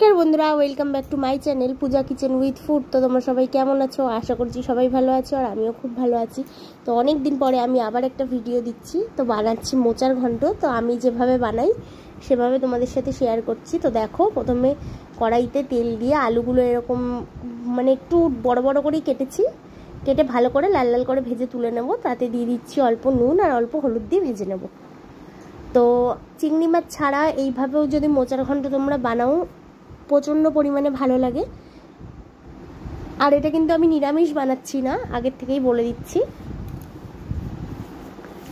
নমস্কার বন্ধুরা, welcome back to my channel Puja kitchen with food. তো তোমরা সবাই কেমন আছো? আশা করছি সবাই ভালো আছো, আর আমিও খুব ভালো আছি। তো অনেক দিন পরে আমি আবার একটা ভিডিও দিচ্ছি। তো বানাচ্ছি মোচার ঘন্ট। তো আমি যেভাবে বানাই সেভাবে তোমাদের সাথে শেয়ার করছি। তো দেখো, প্রথমে কড়াইতে তেল দিয়ে আলুগুলো এরকম মানে একটু বড় বড় করেই কেটেছি, কেটে ভালো করে লাল লাল করে ভেজে তুলে নেব। তাতে দিয়ে দিচ্ছি অল্প নুন আর অল্প হলুদ দিয়ে ভেজে নেব। তো চিংড়ি মাছ ছাড়া এইভাবেও যদি মোচার ঘন্ট তোমরা বানাও, প্রচণ্ড পরিমাণে ভালো লাগে। আর এটা কিন্তু আমি নিরামিষ বানাচ্ছি না, আগের থেকেই বলে দিচ্ছি,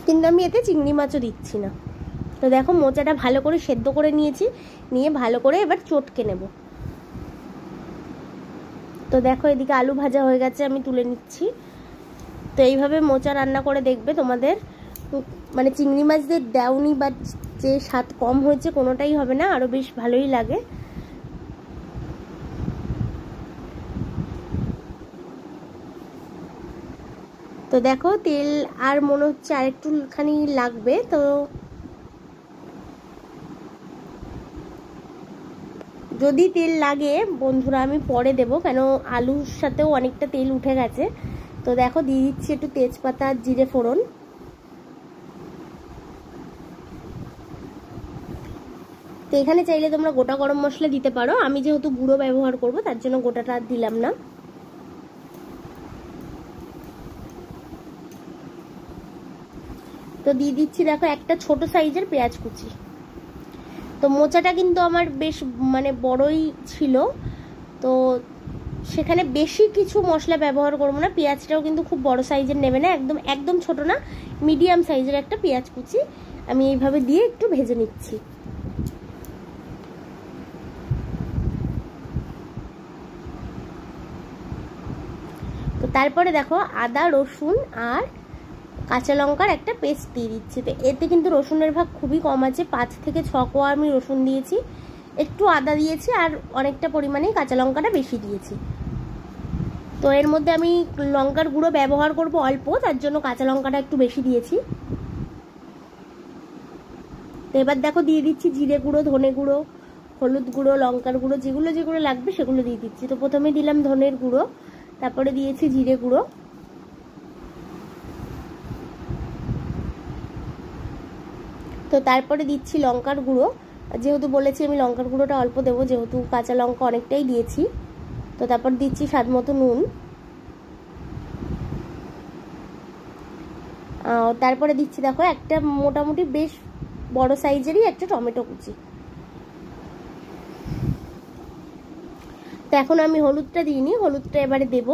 কিন্তু আমি এতে চিংড়ি মাছও দিচ্ছি না। তো দেখো, মোচাটা ভালো করে সেদ্ধ করে নিয়েছি, নিয়ে ভালো করে এবার চটকে নেব। তো দেখো, এদিকে আলু ভাজা হয়ে গেছে, আমি তুলে নিচ্ছি। তো এইভাবে মোচা রান্না করে দেখবে, তোমাদের মানে চিংড়ি মাছ দিয়ে দেওনি বা যে স্বাদ কম হয়েছে কোনোটাই হবে না, আরও বেশ ভালোই লাগে। তো দেখো, তেল আর মনে হচ্ছে আর একটুখানি লাগবে। তো যদি তেল লাগে বন্ধুরা আমি পরে দেবো, কেন আলুর সাথেও অনেকটা তেল উঠে গেছে। তো দেখো, দিয়ে দিচ্ছি একটু তেজপাতা আর জিরে ফোড়ন। তো এখানে চাইলে তোমরা গোটা গরম মশলা দিতে পারো, আমি যেহেতু গুঁড়ো ব্যবহার করব তার জন্য গোটাটা আর দিলাম না। তো দিয়ে দিচ্ছি দেখো একটা ছোট সাইজের পেঁয়াজ কুচি। তো মোচাটা কিন্তু আমার বেশ মানে বড়ই ছিল, তো সেখানে বেশি কিছু মশলা ব্যবহার করবো না। পেঁয়াজটাও কিন্তু খুব বড় সাইজের নেবে না, একদম একদম ছোট না, মিডিয়াম সাইজের একটা পেঁয়াজ কুচি আমি এইভাবে দিয়ে একটু ভেজে নিচ্ছি। তো তারপরে দেখো, আদা রসুন আর কাঁচা লঙ্কার একটা পেস্ট দিয়ে দিচ্ছি। তো এতে কিন্তু রসুনের ভাগ খুবই কম আছে, 5 থেকে 6 কোয়া আমি রসুন দিয়েছি, একটু আদা দিয়েছি, আর অনেকটা পরিমাণে কাঁচা লঙ্কাটা বেশি দিয়েছি। তো এর মধ্যে আমি লঙ্কার গুঁড়ো ব্যবহার করব অল্প, তার জন্য কাঁচা লঙ্কাটা একটু বেশি দিয়েছি। তো এবার দেখো, দিয়ে দিচ্ছি জিরে গুঁড়ো, ধনে গুঁড়ো, হলুদ গুঁড়ো, লঙ্কার গুঁড়ো, যেগুলো যেগুলো লাগবে সেগুলো দিয়ে দিচ্ছি। তো প্রথমে দিলাম ধনের গুঁড়ো, তারপরে দিয়েছি জিরে গুঁড়ো, তো তারপরে দিচ্ছি লঙ্কার গুঁড়ো। যেহেতু বলেছি আমি লঙ্কার গুঁড়োটা অল্প দেবো, যেহেতু কাঁচা লঙ্কা অনেকটাই দিয়েছি। তো তারপর দিচ্ছি স্বাদ মতো নুন। তারপরে দিচ্ছি দেখো একটা মোটামুটি বেশ বড় সাইজেরই একটা টমেটো কুচি। তো এখন আমি হলুদটা দিইনি, হলুদটা এবারে দেব।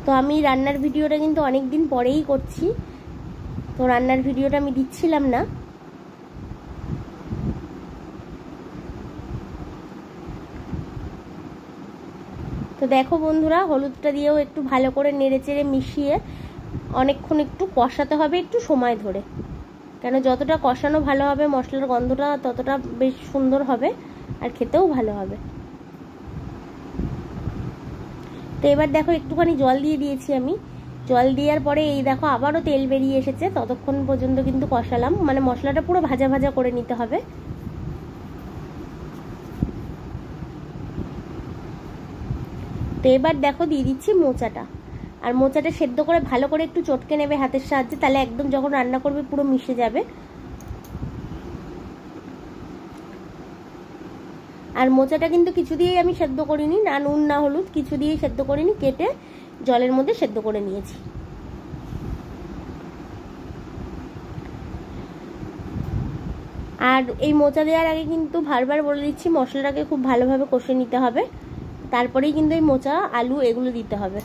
তো আমি রান্নার ভিডিওটা কিন্তু অনেক দিন পরেই করছি, তো রান্নার ভিডিওটা আমি দিচ্ছিলাম না। তো দেখো বন্ধুরা, হলুদটা দিয়েও একটু ভালো করে নেড়ে চেড়ে মিশিয়ে অনেকক্ষণ একটু কষাতে হবে, একটু সময় ধরে, কেন যতটা কষানো ভালো হবে মশলার গন্ধটা ততটা বেশ সুন্দর হবে আর খেতেও ভালো হবে। তো এবার দেখো, একটুখানি জল দিয়ে দিয়েছি আমি। জল দেওয়ার পরে এই দেখো আবারও তেল বেরিয়ে এসেছে, ততক্ষণ পর্যন্ত কিন্তু কষালাম, মানে মশলাটা পুরো ভাজা ভাজা করে নিতে হবে। তো এবার দেখো দিয়ে দিচ্ছি মোচাটা, আর মোচাটা সেদ্ধ করে ভালো করে একটু চটকে নেবে হাতের সাহায্যে, তাহলে একদম যখন রান্না করবে পুরো মিশে যাবে। আর মোচাটা কিন্তু কিছু দিয়েই আমি সেদ্ধ করিনি, না নুন না হলুদ কিছু দিয়েই সেদ্ধ করিনি, কেটে জলের মধ্যে সেদ্ধ করে নিয়েছি। আর এই মোচা দেওয়ার আগে কিন্তু বারবার বলে দিচ্ছি, মশলাটাকে খুব ভালোভাবে কষে নিতে হবে, তারপরেই কিন্তু এই মোচা আলু এগুলো দিতে হবে।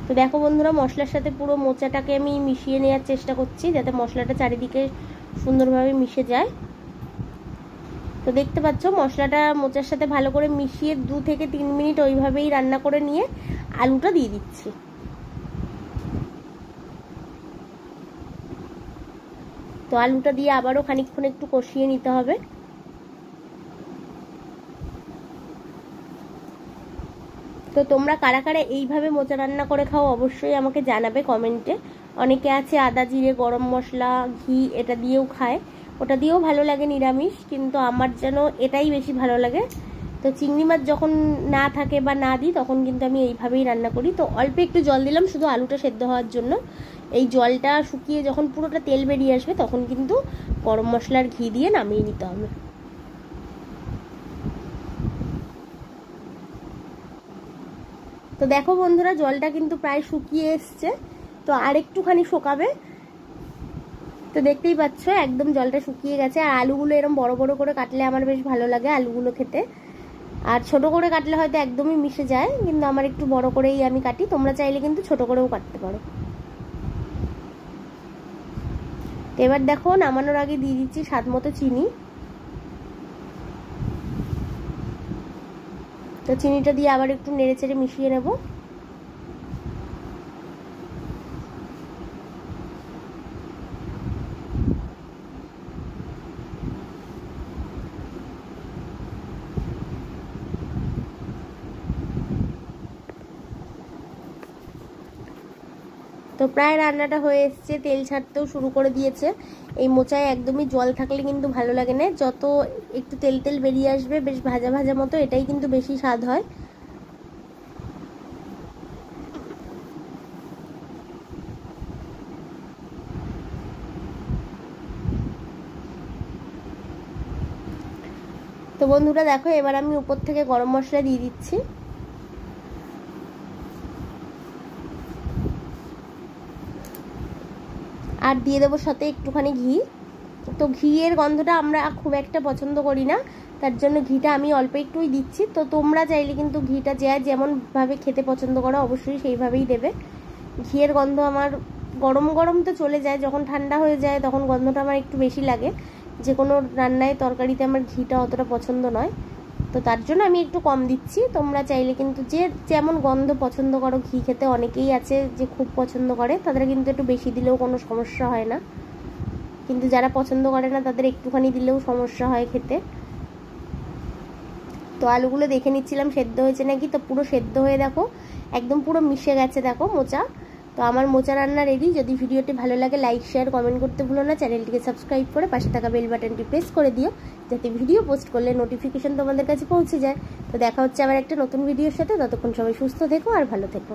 তো দেখো বন্ধুরা, মশলার সাথে পুরো মোচাটাকে আমি মিশিয়ে নেওয়ার চেষ্টা করছি, যাতে মশলাটা চারিদিকে সুন্দরভাবে মিশে যায়। তো দেখতে পাচ্ছ মশলাটা মোচার সাথে ভালো করে মিশিয়ে 2 থেকে 3 মিনিট ওইভাবেই রান্না করে নিয়ে আলুটা দিয়ে দিচ্ছি। তো আলুটা দিয়ে আবারও খানিকক্ষণ একটু কষিয়ে নিতে হবে। তো তোমরা কারা কারা এইভাবে মোচা রান্না করে খাও অবশ্যই আমাকে জানাবে কমেন্টে। অনেকে আছে আদা জিরে গরম মশলা ঘি এটা দিয়েও খায়, ওটা দিয়েও ভালো লাগে নিরামিষ, কিন্তু আমার যেন এটাই বেশি ভালো লাগে। তো চিংড়ি মাছ যখন না থাকে বা না দিই তখন কিন্তু আমি এইভাবেই রান্না করি। তো অল্প একটু জল দিলাম শুধু আলুটা সেদ্ধ হওয়ার জন্য। এই জলটা শুকিয়ে যখন পুরোটা তেল বেরিয়ে আসবে তখন কিন্তু গরম মশলার ঘি দিয়ে নামিয়ে নিতে হবে। তো দেখো বন্ধুরা জলটা কিন্তু প্রায় শুকিয়ে এসছে, তো আর একটুখানি শুকাবে। তো দেখতেই পাচ্ছ একদম জলটা শুকিয়ে গেছে। আর আলুগুলো এরকম বড় বড় করে কাটলে আমার বেশ ভালো লাগে আলুগুলো খেতে, আর ছোট করে কাটলে হয়তো একদমই মিশে যায়, কিন্তু আমার একটু বড় করেই আমি কাটি। তোমরা চাইলে কিন্তু ছোট করেও কাটতে পারো। তো এবার দেখো নামানোর আগে দিয়ে দিচ্ছি স্বাদ মতো চিনি। তো চিনিটা দিয়ে আবার একটু নেড়ে চেড়ে মিশিয়ে নেব। তো প্রায় রান্নাটা হয়ে এসছে, তেল ছাড়তেও শুরু করে দিয়েছে। এই মোচায় একদমই জল থাকলে কিন্তু ভালো লাগে না, যত একটু তেল তেল বেরিয়ে আসবে বেশ ভাজা ভাজা মতো, এটাই কিন্তু বেশি স্বাদ হয়। তো বন্ধুরা দেখো এবার আমি উপর থেকে গরম মশলা দিয়ে দিচ্ছি। আর দিয়ে দেবো সাথে একটুখানি ঘি। তো ঘিয়ের গন্ধটা আমরা খুব একটা পছন্দ করি না, তার জন্য ঘিটা আমি অল্প একটুই দিচ্ছি। তো তোমরা চাইলে কিন্তু ঘিটা যে যেমনভাবে খেতে পছন্দ করো অবশ্যই সেইভাবেই দেবে। ঘিয়ের গন্ধ আমার গরম গরম তো চলে যায়, যখন ঠান্ডা হয়ে যায় তখন গন্ধটা আমার একটু বেশি লাগে। যে কোনো রান্নায় তরকারিতে আমার ঘিটা অতটা পছন্দ নয়, তো তার জন্য আমি একটু কম দিচ্ছি। তোমরা চাইলে কিন্তু যে যেমন গন্ধ পছন্দ করো, ঘি খেতে অনেকেই আছে যে খুব পছন্দ করে, তাদের কিন্তু একটু বেশি দিলেও কোনো সমস্যা হয় না, কিন্তু যারা পছন্দ করে না তাদের একটুখানি দিলেও সমস্যা হয় খেতে। তো আলুগুলো দেখে নিচ্ছিলাম সেদ্ধ হয়েছে নাকি, তো পুরো সেদ্ধ হয়ে দেখো একদম পুরো মিশে গেছে দেখো মোচা। তো আমার মোচা রান্না রেডি। যদি ভিডিওটি ভালো লাগে লাইক শেয়ার কমেন্ট করতে ভুলো না, চ্যানেলটিকে সাবস্ক্রাইব করে পাশে থাকা বেল বাটনটি প্রেস করে দিও, যাতে ভিডিও পোস্ট করলে নোটিফিকেশন তোমাদের কাছে পৌঁছে যায়। তো দেখা হচ্ছে আবার একটা নতুন ভিডিওর সাথে, ততক্ষণ সবাই সুস্থ থেকো আর ভালো থেকো।